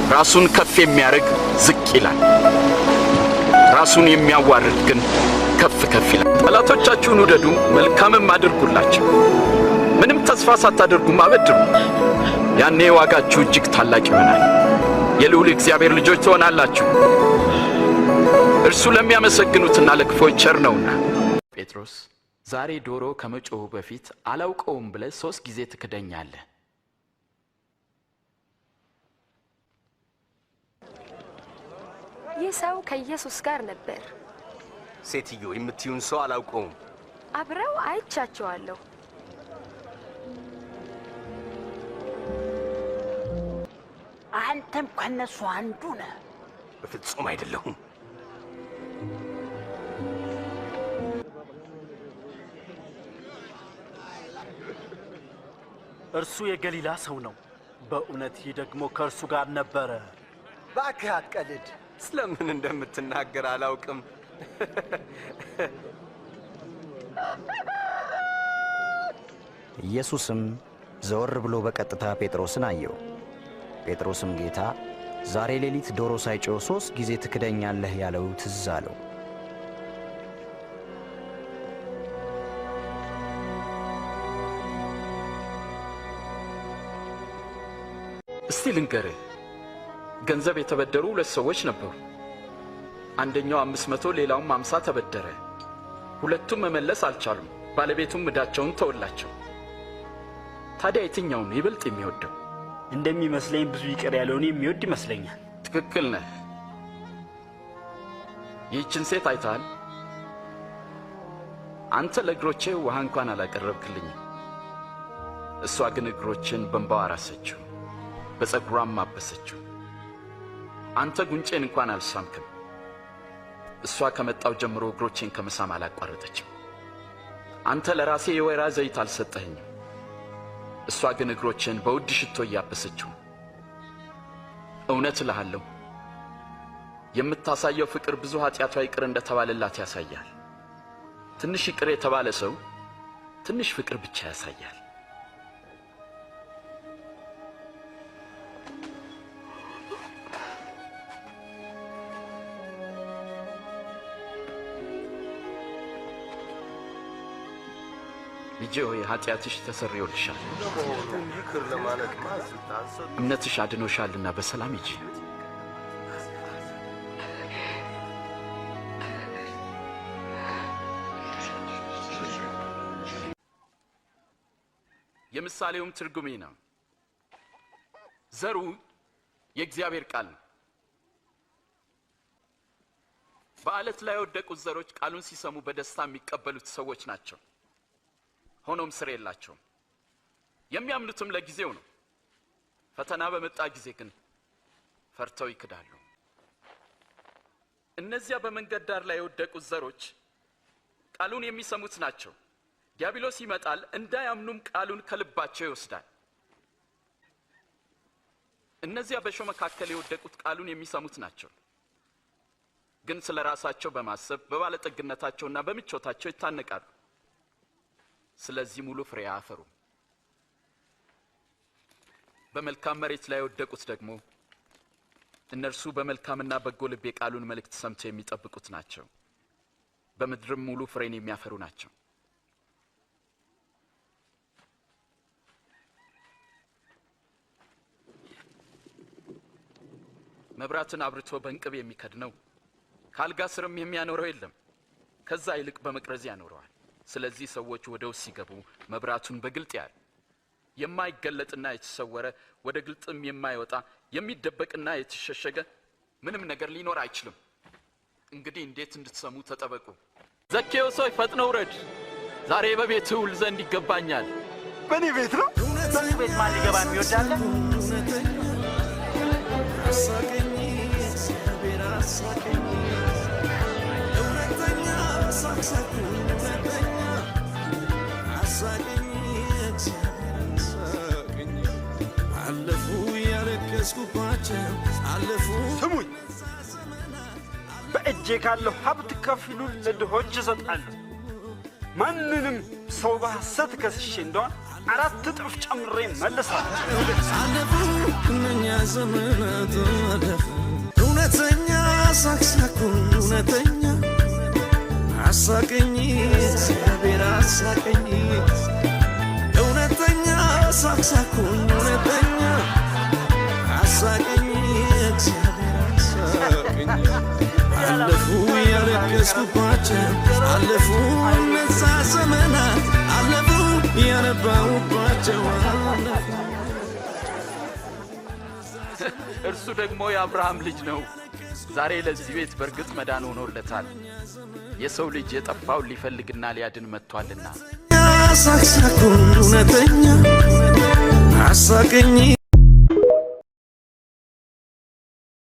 ራሱን ከፍ የሚያደርግ ዝቅ ይላል፣ ራሱን የሚያዋርድ ግን ከፍ ከፍ ይላል። ጠላቶቻችሁን ውደዱ፣ መልካምም አድርጉላቸው፣ ምንም ተስፋ ሳታደርጉም አበድሩ። ያኔ ዋጋችሁ እጅግ ታላቅ ይሆናል፣ የልዑል እግዚአብሔር ልጆች ትሆናላችሁ። እርሱ ለሚያመሰግኑትና ለክፎች ቸር ነውና። ጴጥሮስ ዛሬ ዶሮ ከመጮሁ በፊት አላውቀውም ብለህ 3 ጊዜ ትክደኛለህ። ይህ ሰው ከኢየሱስ ጋር ነበር። ሴትዮ የምትዩን ሰው አላውቀውም። አብረው አይቻቸዋለሁ። አንተም ከነሱ አንዱ ነህ። በፍጹም አይደለሁም። እርሱ የገሊላ ሰው ነው። በእውነት ይህ ደግሞ ከእርሱ ጋር ነበረ። እባክህ አትቀልድ። ስለምን እንደምትናገር አላውቅም። ኢየሱስም ዘወር ብሎ በቀጥታ ጴጥሮስን አየው። ጴጥሮስም ጌታ ዛሬ ሌሊት ዶሮ ሳይጮህ 3 ጊዜ ትክደኛለህ ያለው ትዝ አለው። እስቲ ልንገርህ፣ ገንዘብ የተበደሩ 2 ሰዎች ነበሩ። አንደኛው 500 ሌላውም 50 ተበደረ። ሁለቱም መመለስ አልቻሉም። ባለቤቱም ዕዳቸውን ተወላቸው። ታዲያ የትኛው ነው ይበልጥ የሚወደው? እንደሚመስለኝ ብዙ ይቅር ያለውን የሚወድ ይመስለኛል። ትክክል ነህ። ይህችን ሴት አይተሃል? አንተ ለእግሮቼ ውሃ እንኳን አላቀረብክልኝም። እሷ ግን እግሮችን በእንባዋ አራሰችው፣ በፀጉሯም አበሰችው። አንተ ጉንጬን እንኳን አልሳምክም። እሷ ከመጣው ጀምሮ እግሮቼን ከመሳም አላቋረጠችም። አንተ ለራሴ የወይራ ዘይት አልሰጠኸኝም። እሷ ግን እግሮችን በውድ ሽቶ እያበሰችው። እውነት እልሃለሁ የምታሳየው ፍቅር ብዙ ኃጢአቷ ይቅር እንደተባለላት ያሳያል። ትንሽ ይቅር የተባለ ሰው ትንሽ ፍቅር ብቻ ያሳያል። ልጄ ሆይ ኃጢአትሽ ተሰርዮልሻል፣ እምነትሽ አድኖሻልና በሰላም ሂጂ። የምሳሌውም ትርጉም ነው። ዘሩ የእግዚአብሔር ቃል ነው። በዓለት ላይ የወደቁት ዘሮች ቃሉን ሲሰሙ በደስታ የሚቀበሉት ሰዎች ናቸው። ሆኖም ስር የላቸውም። የሚያምኑትም ለጊዜው ነው። ፈተና በመጣ ጊዜ ግን ፈርተው ይክዳሉ። እነዚያ በመንገድ ዳር ላይ የወደቁት ዘሮች ቃሉን የሚሰሙት ናቸው። ዲያብሎስ ይመጣል፣ እንዳያምኑም ቃሉን ከልባቸው ይወስዳል። እነዚያ በእሾህ መካከል የወደቁት ቃሉን የሚሰሙት ናቸው፣ ግን ስለ ራሳቸው በማሰብ በባለጠግነታቸውና በምቾታቸው ይታነቃሉ። ስለዚህ ሙሉ ፍሬ አያፈሩም። በመልካም መሬት ላይ የወደቁት ደግሞ እነርሱ በመልካምና በጎ ልብ የቃሉን መልእክት ሰምተው የሚጠብቁት ናቸው። በምድርም ሙሉ ፍሬን የሚያፈሩ ናቸው። መብራትን አብርቶ በእንቅብ የሚከድነው ካልጋ ስርም የሚያኖረው የለም፣ ከዛ ይልቅ በመቅረዝ ያኖረዋል። ስለዚህ ሰዎች ወደ ውስጥ ሲገቡ መብራቱን በግልጥ ያያል። የማይገለጥና የተሰወረ ወደ ግልጥም የማይወጣ የሚደበቅና የተሸሸገ ምንም ነገር ሊኖር አይችልም። እንግዲህ እንዴት እንድትሰሙ ተጠበቁ። ዘኬዎስ ሆይ ፈጥነህ ውረድ፣ ዛሬ በቤትህ ውል ዘንድ ይገባኛል። በእኔ ቤት ነው? በሱ ቤት ማን ሊገባ የሚወዳለ? ስሙኝ፣ በእጄ ካለው ሀብት ከፊሉን ለድሆች እሰጣለሁ። ማንንም ሰው በሐሰት ከስሼ እንደሆነ 4 እጥፍ ጨምሬ መልሳለሁ። እውነተኛ አሳቀኝ እግዚአብሔር አሳቀኝ እውነተኛ ሳቅሳኩኝ እውነተኛ አሳቀኝ እግዚአብሔር አሳቀኝ አለፉ ያለቀስኩባቸው አለፉ እነዛ ዘመናት አለፉ ያነባሁባቸው አለፉ እርሱ ደግሞ የአብርሃም ልጅ ነው። ዛሬ ለዚህ ቤት በርግጥ መዳን ሆኖለታል። የሰው ልጅ የጠፋውን ሊፈልግና ሊያድን መጥቷልና። ሳቅሳኩኝ እውነተኛ አሳቀኝ